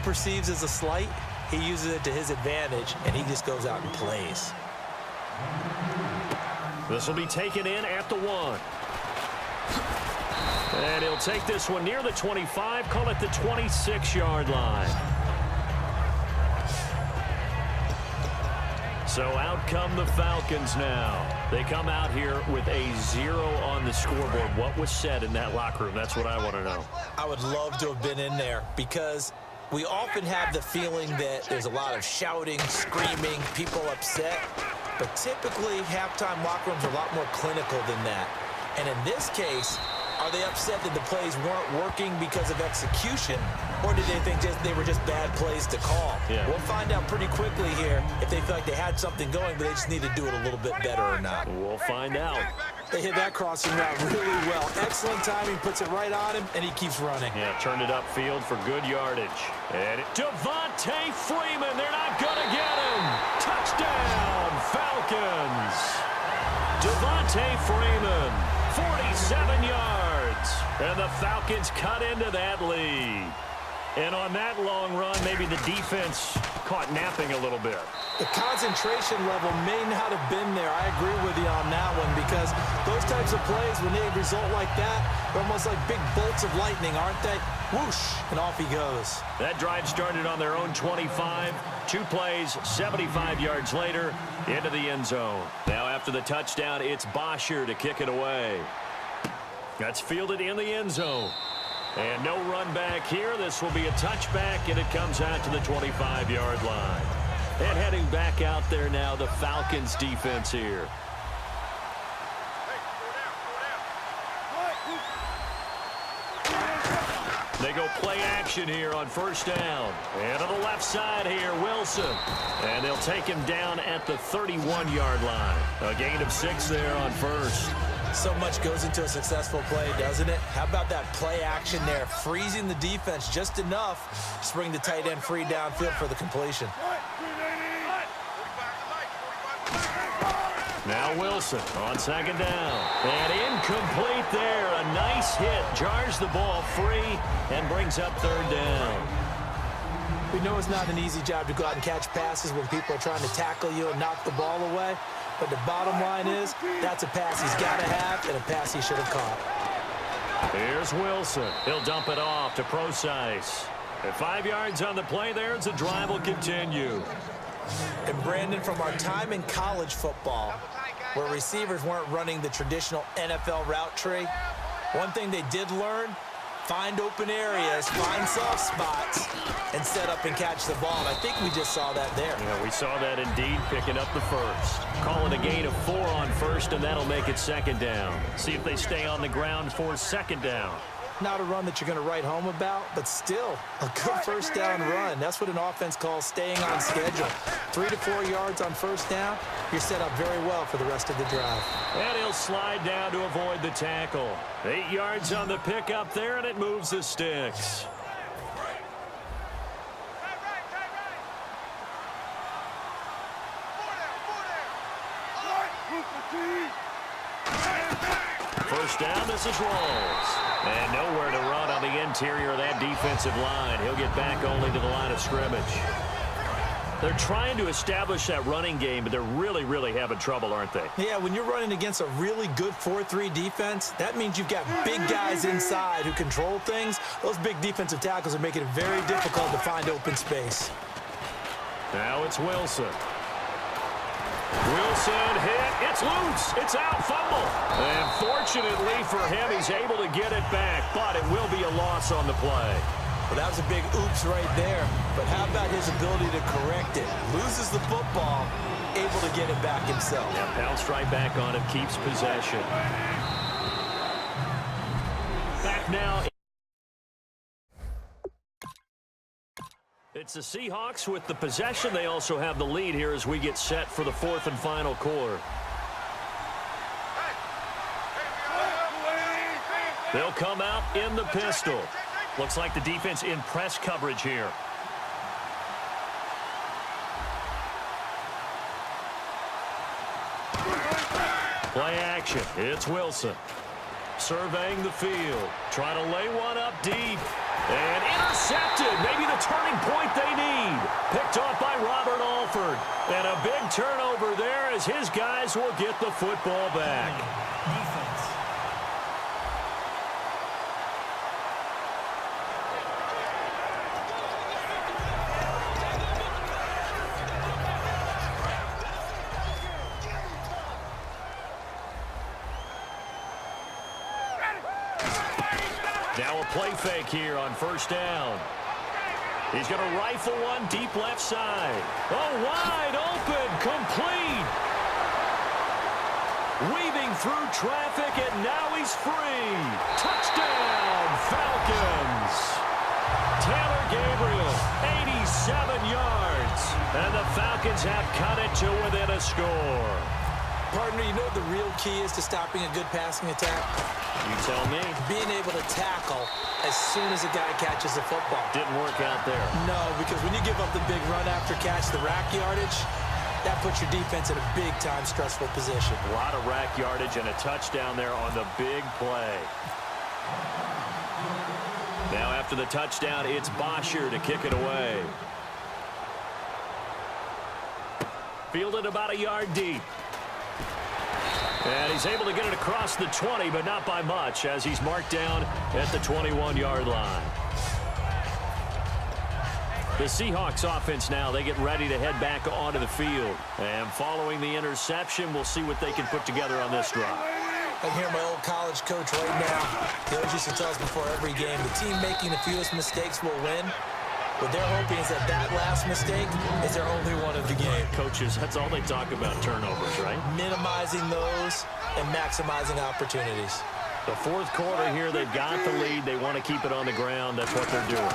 perceives as a slight, he uses it to his advantage, and he just goes out and plays. This will be taken in at the 1. And he'll take this one near the 25, call it the 26-yard line. So out come the Falcons now. They come out here with a 0 on the scoreboard. What was said in that locker room? That's what I want to know. I would love to have been in there because we often have the feeling that there's a lot of shouting, screaming, people upset. But typically, halftime locker rooms are a lot more clinical than that. And in this case, are they upset that the plays weren't working because of execution, or did they think they were just bad plays to call? Yeah. We'll find out pretty quickly here if they feel like they had something going, but they just need to do it a little bit better or not. We'll find out. They hit that crossing route really well. Excellent timing, puts it right on him, and he keeps running. Yeah, turned it upfield for good yardage. And Devontae Freeman, they're not going to get him. Touchdown, Falcons. Devontae Freeman, 47 yards. And the Falcons cut into that lead. And on that long run, maybe the defense caught napping a little bit. The concentration level may not have been there. I agree with you on that one because those types of plays, when they result like that, they're almost like big bolts of lightning, aren't they? Whoosh, and off he goes. That drive started on their own 25. 2 plays, 75 yards later, into the end zone. Now after the touchdown, it's Bosher to kick it away. That's fielded in the end zone. And no run back here. This will be a touchback, and it comes out to the 25-yard line. And heading back out there now, the Falcons defense here. They go play action here on first down. And to the left side here, Wilson. And they'll take him down at the 31-yard line. A gain of 6 there on first. So much goes into a successful play, doesn't it? How about that play action there, freezing the defense just enough to bring the tight end free downfield for the completion. Now Wilson on second down. And incomplete there. A nice hit. Jars the ball free and brings up third down. We know it's not an easy job to go out and catch passes when people are trying to tackle you and knock the ball away. But the bottom line is, that's a pass he's got to have and a pass he should have caught. Here's Wilson. He'll dump it off to Procise. At 5 yards on the play there, the drive will continue. And Brandon, from our time in college football, where receivers weren't running the traditional NFL route tree, one thing they did learn, find open areas, find soft spots, and set up and catch the ball. And I think we just saw that there. Yeah, we saw that indeed, picking up the first. Calling a gain of 4 on first, and that'll make it second down. See if they stay on the ground for second down. Not a run that you're going to write home about, but still a good first down run. That's what an offense calls staying on schedule. 3 to 4 yards on first down, you're set up very well for the rest of the drive. And he'll slide down to avoid the tackle. 8 yards on the pickup there, and it moves the sticks. First down, this is Rawls. And nowhere to run on the interior of that defensive line. He'll get back only to the line of scrimmage. They're trying to establish that running game, but they're really having trouble, aren't they? Yeah, when you're running against a really good 4-3 defense, that means you've got big guys inside who control things. Those big defensive tackles are making it very difficult to find open space. Now it's Wilson. Wilson hit. It's loose. It's out. Fumble. And fortunately for him, he's able to get it back, but it will be a loss on the play. Well, that was a big oops right there. But how about his ability to correct it? Loses the football, able to get it back himself. Yeah, bounced right back on him, keeps possession. Back now. It's the Seahawks with the possession. They also have the lead here as we get set for the 4th and final quarter. They'll come out in the pistol. Looks like the defense in press coverage here. Play action. It's Wilson. Surveying the field. Trying to lay one up deep. And intercepted. Maybe the turning point they need. Picked off by Robert Alford. And a big turnover there as his guys will get the football back. Now a play fake here on first down. He's going to rifle one deep left side. Oh, wide open, complete. Weaving through traffic, and now he's free. Touchdown, Falcons. Taylor Gabriel, 87 yards. And the Falcons have cut it to within a score. Partner, you know what the real key is to stopping a good passing attack? You tell me. Being able to tackle as soon as a guy catches the football. Didn't work out there. No, because when you give up the big run after catch, the rack yardage, that puts your defense in a big-time stressful position. A lot of rack yardage and a touchdown there on the big play. Now after the touchdown, it's Bosher to kick it away. Fielded about a yard deep. And he's able to get it across the 20, but not by much, as he's marked down at the 21-yard line. The Seahawks offense now, they get ready to head back onto the field. And following the interception, we'll see what they can put together on this drive. I hear my old college coach right now. He always used to tell us before every game, the team making the fewest mistakes will win. What they're hoping is that last mistake is their only one of the game. Coaches, that's all they talk about, turnovers, right? Minimizing those and maximizing opportunities. The fourth quarter here, they've got the lead. They want to keep it on the ground. That's what they're doing.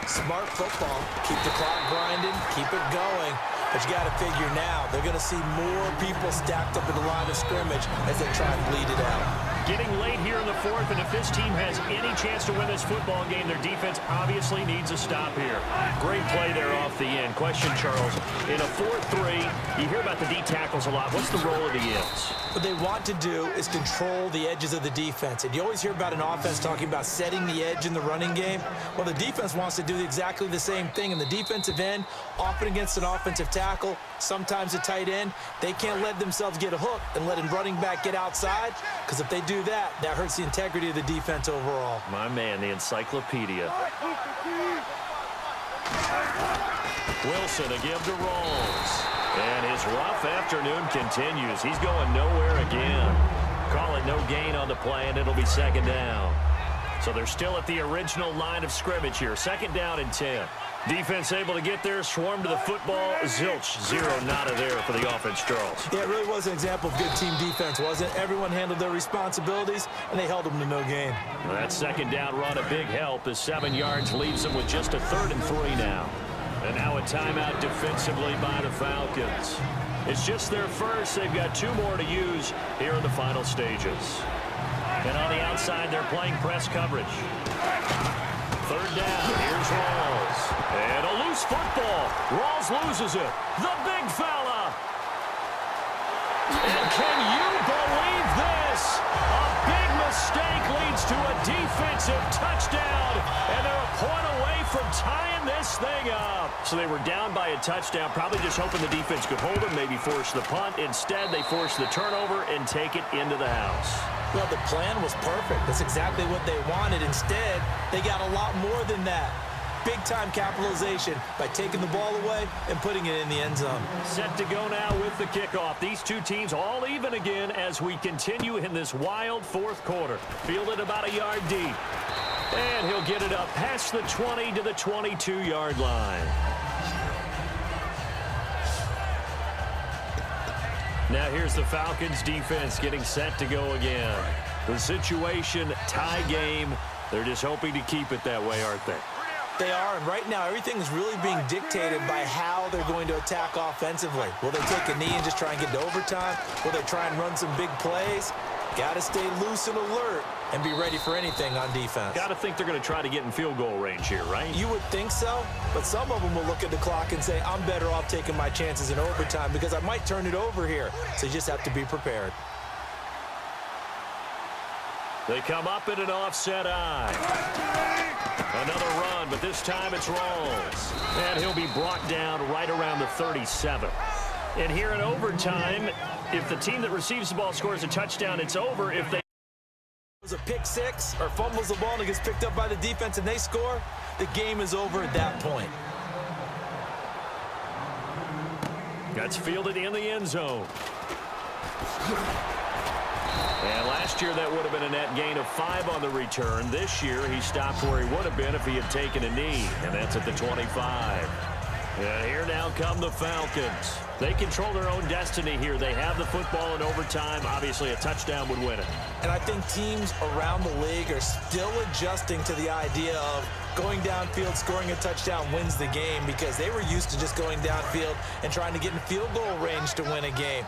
Smart football. Keep the clock grinding. Keep it going. But you got to figure now, they're going to see more people stacked up at the line of scrimmage as they try and bleed it out. Getting late here in the fourth, and if this team has any chance to win this football game, their defense obviously needs a stop here. Great play there off the end. Question, Charles, in a 4-3, you hear about the D tackles a lot. What's the role of the ends? What they want to do is control the edges of the defense. And you always hear about an offense talking about setting the edge in the running game. Well, the defense wants to do exactly the same thing. In the defensive end, often against an offensive tackle, sometimes a tight end, they can't let themselves get a hook and let a running back get outside, because if they do that, that hurts the integrity of the defense overall. My man, the encyclopedia. Wilson to give to Rolls. And his rough afternoon continues. He's going nowhere again. Call it no gain on the play, and it'll be second down. So they're still at the original line of scrimmage here. Second down and 10. Defense able to get there, swarm to the football. Zilch, zero, nada there for the offense, Charles. Yeah, it really was an example of good team defense, wasn't it? Everyone handled their responsibilities, and they held them to no gain. Well, that second down run, a big help as 7 yards leaves them with just a 3rd and 3 now. And now a timeout defensively by the Falcons. It's just their first. They've got 2 more to use here in the final stages. And on the outside, they're playing press coverage. 3rd down, here's Rawls. And a loose football. Rawls loses it. The big fella. And can you believe this? A big mistake leads to a defensive touchdown. And they're a point away from tying this thing up. So they were down by a touchdown, probably just hoping the defense could hold them, maybe force the punt. Instead, they force the turnover and take it into the house. Well, the plan was perfect. That's exactly what they wanted. Instead, they got a lot more than that. Big-time capitalization by taking the ball away and putting it in the end zone. Set to go now with the kickoff. These two teams all even again as we continue in this wild fourth quarter. Fielded about a yard deep. And he'll get it up past the 20 to the 22-yard line. Now here's the Falcons defense getting set to go again. The situation, tie game. They're just hoping to keep it that way, aren't they? They are, and right now everything is really being dictated by how they're going to attack offensively. Will they take a knee and just try and get to overtime? Will they try and run some big plays? Got to stay loose and alert and be ready for anything on defense. Got to think they're going to try to get in field goal range here, right? You would think so, but some of them will look at the clock and say, I'm better off taking my chances in overtime because I might turn it over here. So you just have to be prepared. They come up in an offset eye. Another run, but this time it's Rawls. And he'll be brought down right around the 37. And here in overtime, if the team that receives the ball scores a touchdown, it's over. If they a pick six or fumbles the ball and it gets picked up by the defense and they score, the game is over at that point. That's fielded in the end zone. And last year that would have been a net gain of 5 on the return. This year he stopped where he would have been if he had taken a knee, and that's at the 25. And here now come the Falcons. They control their own destiny here. They have the football in overtime. Obviously, a touchdown would win it. And I think teams around the league are still adjusting to the idea of going downfield, scoring a touchdown wins the game, because they were used to just going downfield and trying to get in field goal range to win a game.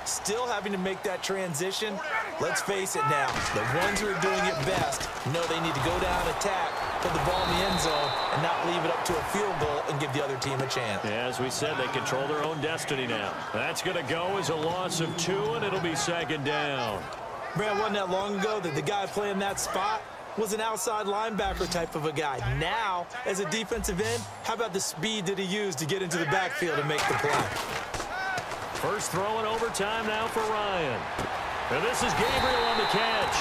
Still having to make that transition. Let's face it now, the ones who are doing it best know they need to go down, attack, put the ball in the end zone, and not leave it up to a field goal and give the other team a chance. Yeah, as we said, they control their own destiny now. That's going to go as a loss of 2, and it'll be second down. Brad, wasn't that long ago that the guy playing that spot was an outside linebacker type of a guy. Now, as a defensive end, how about the speed that he used to get into the backfield and make the play? First throw in overtime now for Ryan. And this is Gabriel on the catch.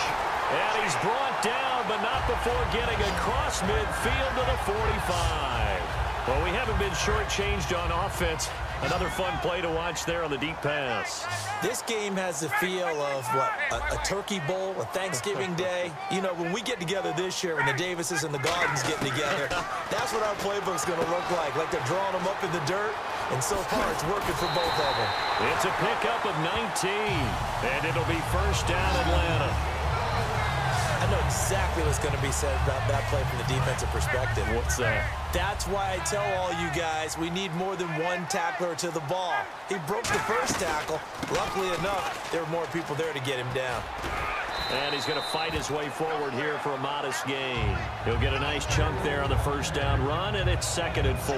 And he's brought down, but not before getting across midfield to the 45. Well, we haven't been shortchanged on offense. Another fun play to watch there on the deep pass. This game has the feel of, what, a turkey bowl, a Thanksgiving day. You know, when we get together this year, when the Davises and the Gardens get together, that's what our playbook's going to look like. Like they're drawing them up in the dirt, and so far it's working for both of them. It's a pickup of 19, and it'll be first down Atlanta. I know exactly what's going to be said about that play from the defensive perspective. What's that? That's why I tell all you guys we need more than one tackler to the ball. He broke the first tackle. Luckily enough, there were more people there to get him down. And he's going to fight his way forward here for a modest gain. He'll get a nice chunk there on the first down run, and it's 2nd and 4.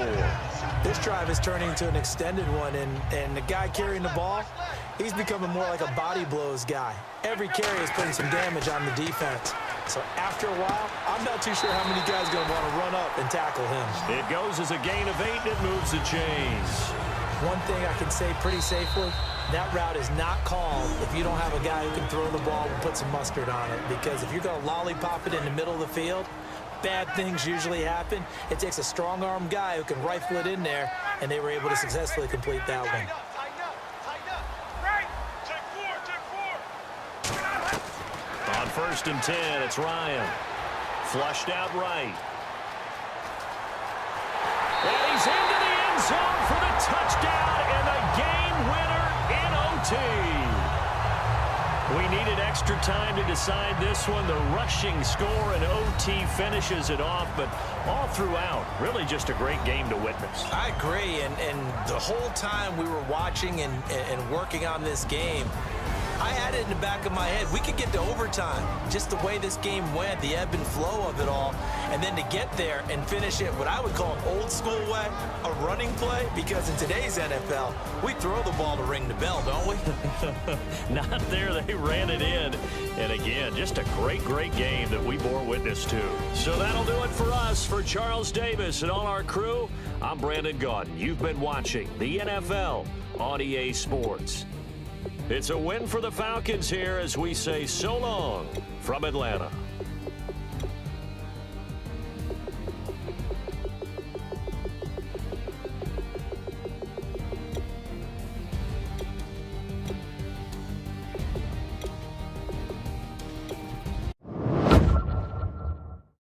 This drive is turning into an extended one, and the guy carrying the ball, he's becoming more like a body blows guy. Every carry is putting some damage on the defense. So after a while, I'm not too sure how many guys are going to want to run up and tackle him. It goes as a gain of 8, and it moves the chains. One thing I can say pretty safely, that route is not called if you don't have a guy who can throw the ball and put some mustard on it. Because if you're going to lollipop it in the middle of the field, bad things usually happen. It takes a strong-arm guy who can rifle it in there, and they were able to successfully complete that one. On 1st and 10, it's Ryan. Flushed out right. And he's into the end zone for the touchdown and the game winner in OT. We needed extra time to decide this one. The rushing score in OT finishes it off, but all throughout, really just a great game to witness. I agree, and the whole time we were watching and working on this game, I had it in the back of my head. We could get to overtime, just the way this game went, the ebb and flow of it all, and then to get there and finish it what I would call an old-school way, a running play, because in today's NFL, we throw the ball to ring the bell, don't we? Not there. They ran it in. And again, just a great, great game that we bore witness to. So that'll do it for us. For Charles Davis and all our crew, I'm Brandon Gaudin. You've been watching the NFL on EA Sports. It's a win for the Falcons here as we say so long from Atlanta.